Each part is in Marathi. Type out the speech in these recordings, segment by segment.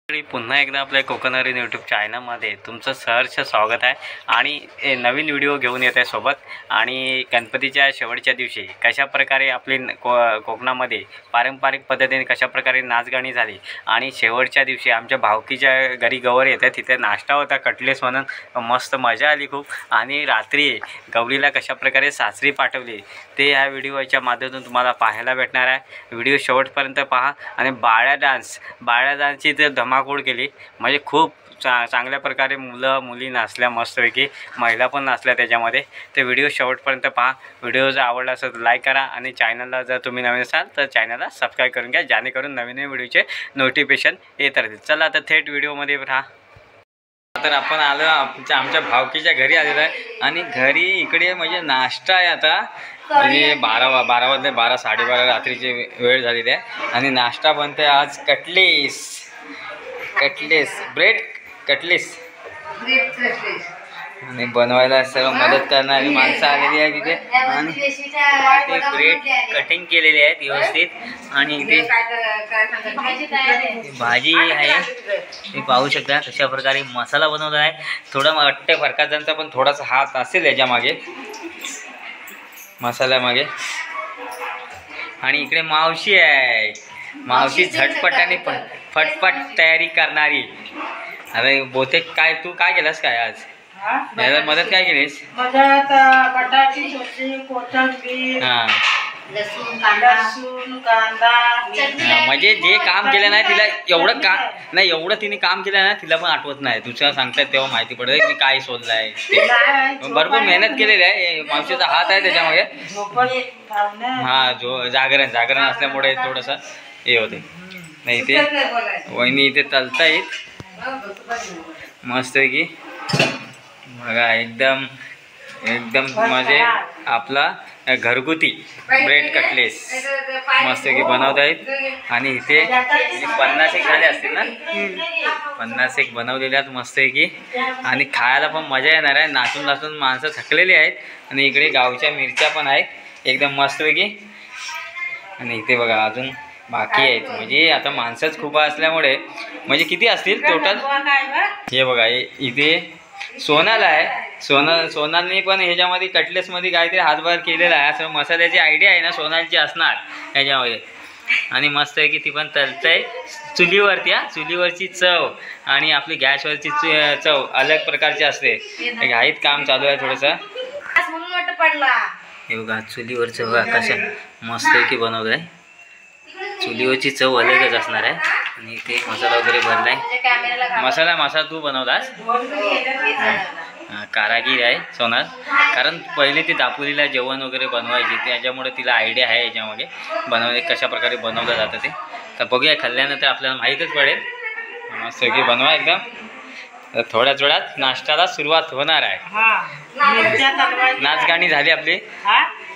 पुन्हा एकदा आपल्या कोकणहरीण यूट्यूब चॅनलमध्ये तुमचं सहर्ष स्वागत आहे आणि नवीन व्हिडिओ घेऊन येत आहे सोबत। आणि गणपतीच्या शेवटच्या दिवशी कशा प्रकारे आपली कोकणामध्ये पारंपरिक पद्धतीने कशा प्रकारे नाचगाणी झाली आणि शेवटच्या दिवशी आमच्या भावकीच्या घरी गवर येते, तिथे नाश्ता होता कटलेस म्हणून, मस्त मजा आली खूप। आणि रात्री गौरीला कशा प्रकारे सासरी पाठवली ते ह्या व्हिडिओच्या माध्यमातून तुम्हाला पाहायला भेटणार आहे। व्हिडिओ शेवटपर्यंत पहा। आणि बाळ्या डान्सची ते धमाकूळ केली, म्हणजे खूप चांगल्या प्रकारे मुलं मुली नाचल्या, मस्तपैकी महिला पण नाचल्या त्याच्यामध्ये। ते व्हिडिओ शेवटपर्यंत पहा। व्हिडिओ जर आवडला असेल तर लाईक करा आणि चॅनलला जर तुम्ही नवीन असाल तर चॅनलला सबस्क्राईब करून घ्या, जेणेकरून नवीन व्हिडिओचे नोटिफिकेशन येत राहतील। चला आता थेट व्हिडिओमध्ये राहा। तर आपण आलो आमच्या भावकीच्या घरी आलेलो आहे आणि घरी इकडे म्हणजे नाश्ता आहे आता, म्हणजे 12 साडेबारा रात्रीची वेळ झालेली आहे आणि नाश्ता बनते आज ब्रेड कटलेस आणि बनवायला सर्व मदत करणारी माणसं आलेली आहे तिथे। आणि ते ब्रेड कटिंग केलेले आहेत व्यवस्थित आणि इथे भाजी आहे, तुम्ही पाहू शकता कशा प्रकारे मसाला बनवला आहे। थोडा वाटते फरकाजांचा पण थोडासा हात असेल याच्या मागे, मसाल्यामागे। आणि इकडे मावशी आहे, मावशी झटपटाने फटफट तयारी करणारी। अरे बहुतेक काय तू काय केलास काय आज याला मदत काय केलीस? बटाटी भाजी, कोथिंबीर, लसूण कांदा, म्हणजे जे काम केलं नाही तिला एवढं नाही, एवढं तिने काम केलं ना तिला पण आठवत नाही। दुसऱ्या सांगतात तेव्हा माहिती पडत की काय शोधलंय ते। भरपूर मेहनत केलेली आहे, मावशीचा हात आहे त्याच्यामागे। जागरण असल्यामुळे थोडंसं हे होते। नाही ते वहिनी इथे तलतायत मस्त की बघा, एकदम म्हणजे आपला घरगुती ब्रेड कटलेस मस्त की बनवत आहेत। आणि इथे 50 एक झाले असतील ना, 50 एक बनवलेले आहेत मस्त की। आणि खायला पण मजा येणार आहे, नाचून माणसं थकलेली आहेत। आणि इकडे गावच्या मिरच्या पण आहेत एकदम मस्तपैकी। आणि इथे बघा अजून बाकी आहेत, म्हणजे आता माणसंच खूप असल्यामुळे म्हणजे किती असतील टोटल हे बघा। इथे सोनाल आहे, सोनालने पण ह्याच्यामध्ये कटलेसमध्ये काहीतरी हातभार केलेला आहे, असं मसाल्याची आयडिया आहे ना सोनालची असणार ह्याच्यामध्ये। आणि मस्त आहे की ती पण तलतंय चुलीवरती, चुलीवरची चव आणि आपली गॅसवरची चव अलग प्रकारची असते। घाईत काम चालू आहे थोडंसं। हे बघा चुलीवरचं बघा कसं मस्त आहे की बनवलं आहे, चुलीवरची चव अलगच असणार आहे। आणि इथे मसाला वगैरे भरलाय, मसाला तू बनवलास? कारागीर आहे सोनाल, कारण पहिले ती दापोलीला जेवण वगैरे बनवायची, त्याच्यामुळे तिला आयडिया आहे याच्यामध्ये बनवले कशा प्रकारे बनवलं जातं ते। तर बघूया खाल्ल्यानंतर आपल्याला माहीतच पडेल। मस्त की बनवा एकदम। थोड्याच वेळात नाश्त्याला सुरुवात होणार आहे। नाचगाणी झाली आपली,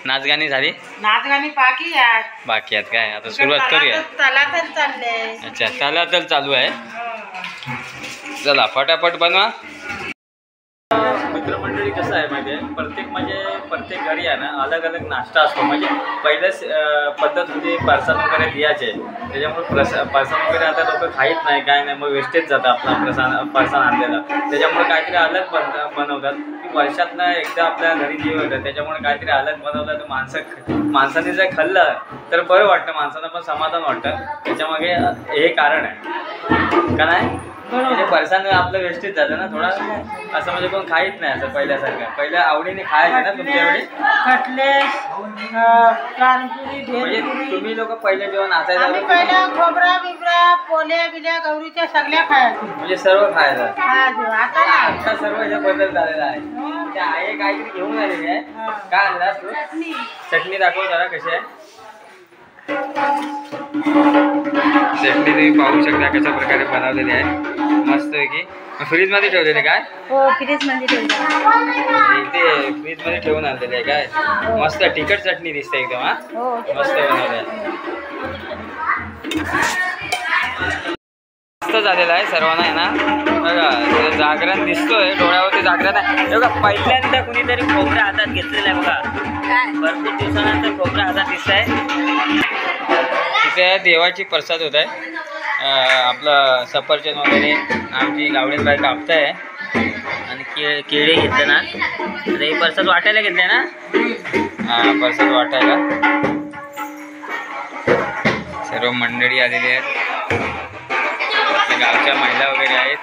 नाचगाणी झाली, नाचगाणी बाकी आहेत काय? आता सुरुवात करूया। अच्छा तलातल चालू आहे, चला फटाफट बनवा। मित्रमंडळी कसं आहे माहिती आहे, प्रत्येक घरी आहे ना अलग अलग नाश्ता असतो। म्हणजे पहिलेच पद्धत होती फरसाण वगैरे द्यायचे, त्याच्यामुळे फरसाण वगैरे आता लोक खाईत नाही, काय नाही, मग वेस्टेज जातं आपला फरसाण आणलेला। त्याच्यामुळे काहीतरी अलग बनवतात की वर्षातनं एकदा आपल्या घरी जेव येतं, त्याच्यामुळे काहीतरी अलग बनवलं तर माणसाने जर खाल्लं तर बरं वाटतं, माणसांना पण समाधान वाटतं। त्याच्यामागे हे कारण आहे का नाही, म्हणजे फरसाण आपलं वेस्टेज जातं ना थोडा, असं म्हणजे कोण खाईत नाही असं पहिल्यासारखं। पहिल्या आवडीने खायचे ना तुमच्याकडे कटलेस, म्हणजे तुम्ही लोक पहिले जेव्हा नाचायला खोबरा बिबरा पोल्या बिल्या गौरीच्या सगळ्या खायचं, म्हणजे सर्व खायचं। आता सर्व हे बदल झालेला आहे। त्या आई काहीतरी घेऊन आलेली आहे, काय आणलास तू? चटणी दाखव जरा कशी आहे चटणी, तुम्ही पाहू शकता कशा प्रकारे बनवलेली आहे मस्त की। फ्रीज मध्ये ठेवलेले काय? हो फ्रीज मध्ये ठेवले, इथे फ्रीज मध्ये ठेवून आणलेले आहे काय? मस्त तिखट चटणी दिसते एकदम, हा मस्त बनवलं आहे, मस्त झालेलं आहे सर्वांना आहे ना। बघा जागरण दिसतोय, डोळ्यावरती जागरण आहे बघा। पहिल्यांदा कुणीतरी खोबरं हातात घेतलेलं आहे बघा, भरपूर दिवसानंतर खोबरं हातात दिसत आहे। तिथे देवाची प्रसाद होत आहे आपलं सफरचंद वगैरे आमची गावडीन बाई कापताय आणि केळी घेतले ना. आता हे परसाद वाटायला घेतले ना. हां परसाद वाटायला सर्व मंडळी आलेली आहेत. आपल्या गावच्या महिला वगैरे आहेत.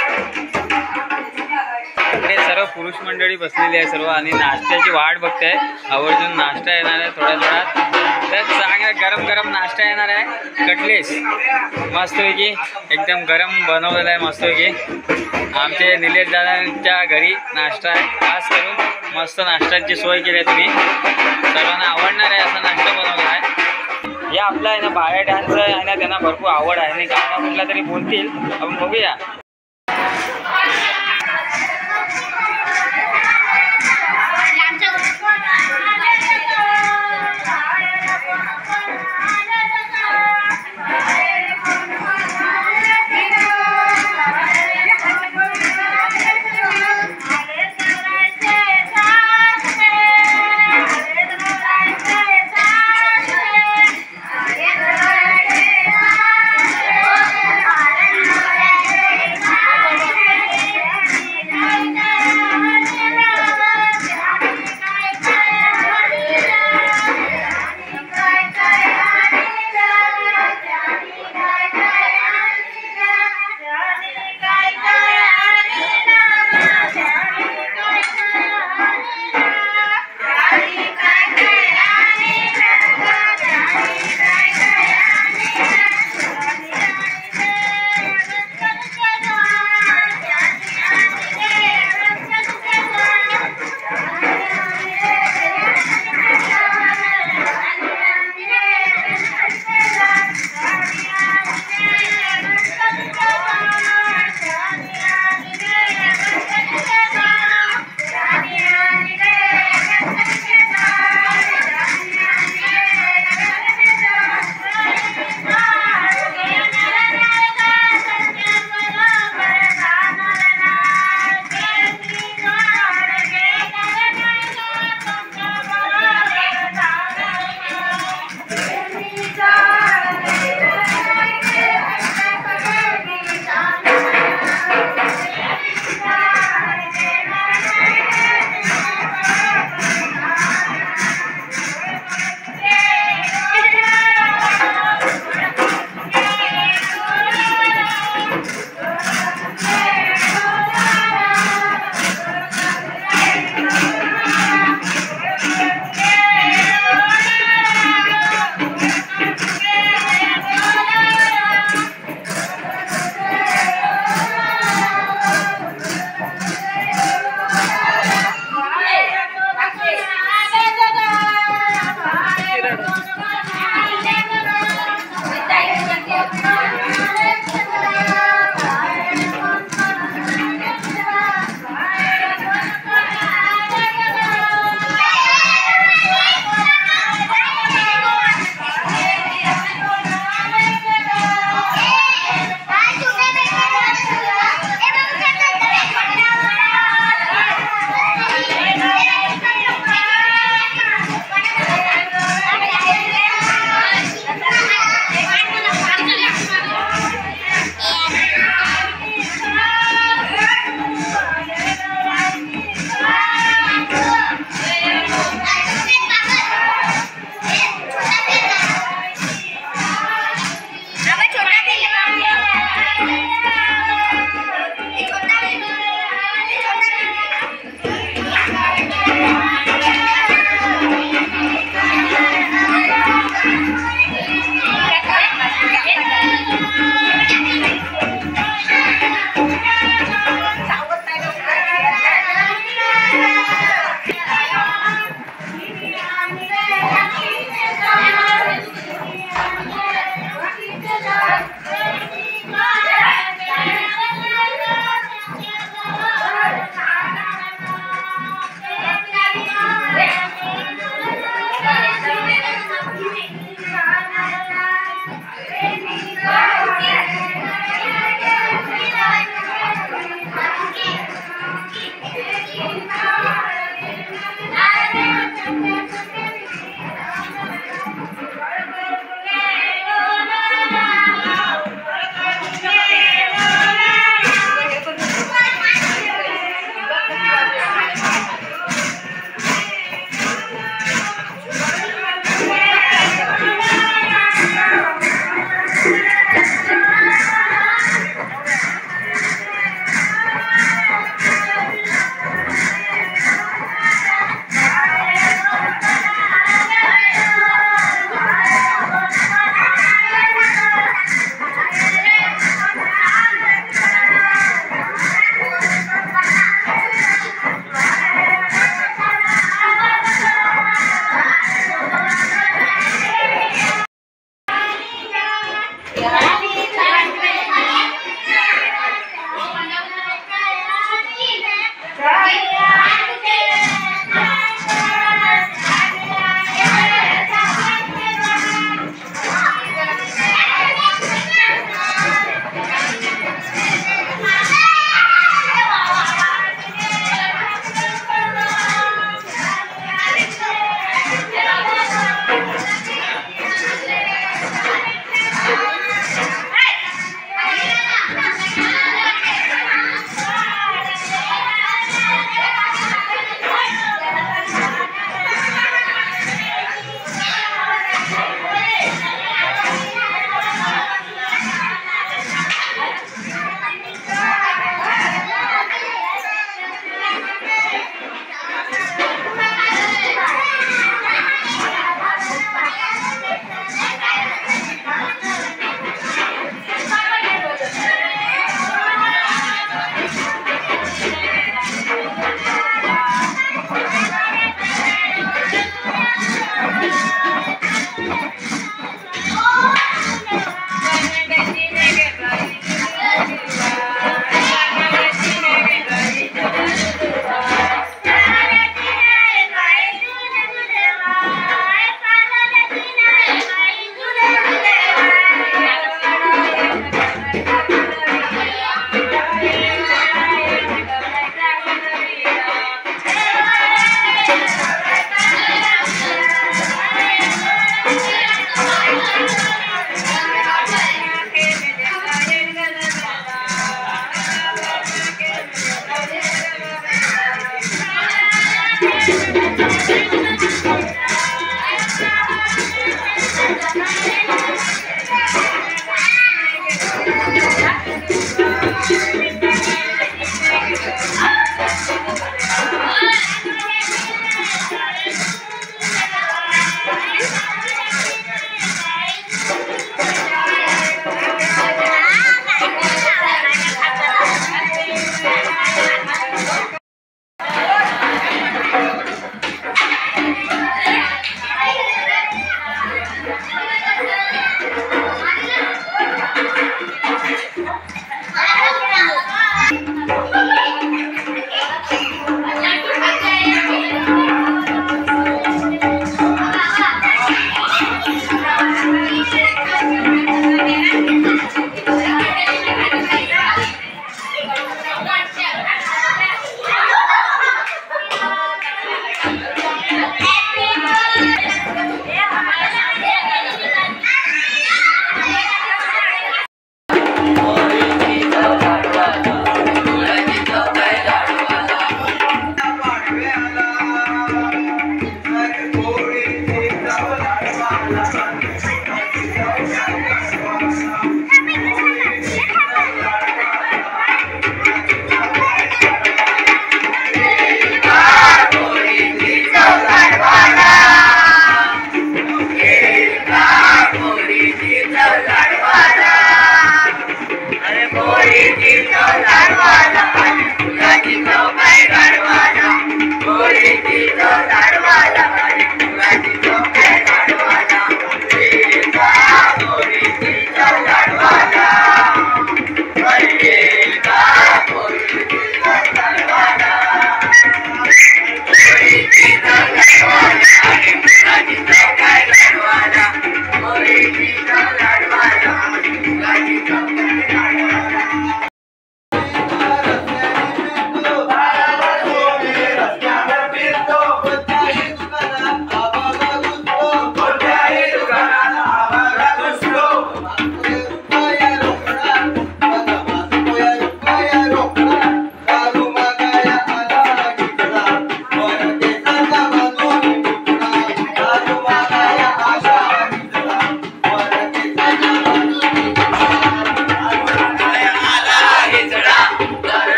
इकडे सर्व पुरुष मंडळी बसलेली आहे सर्व आणि नाश्त्याची वाट बघताय. आवर्जून नाश्ता येणार आहे थोड्या थोड्यात. तर चांगला गरम गरम नाश्ता येणार आहे. कटलेस मस्तपैकी एकदम गरम बनवलेला आहे मस्तपैकी. आमचे निलेश दादांच्या घरी नाश्ता आहे. खास करून मस्त नाश्त्याची सोय केली आहे तुम्ही. सर्वांना आवडणार आहे असा नाश्ता बनवला आहे. या आपला आहे ना बाया डान्स आहे ना त्यांना भरपूर आवड आहे आणि गाणं म्हटलं तरी बोलतील. आपण बघूया.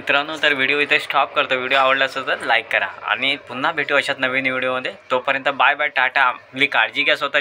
मित्रांनो, तर व्हिडिओ इथे स्टॉप करतो. व्हिडिओ आवडला असेल तर लाईक करा आणि पुन्हा भेटू अशाच नवीन व्हिडिओमध्ये. तोपर्यंत बाय बाय, टाटा. आपली काळजी घ्या स्वतः.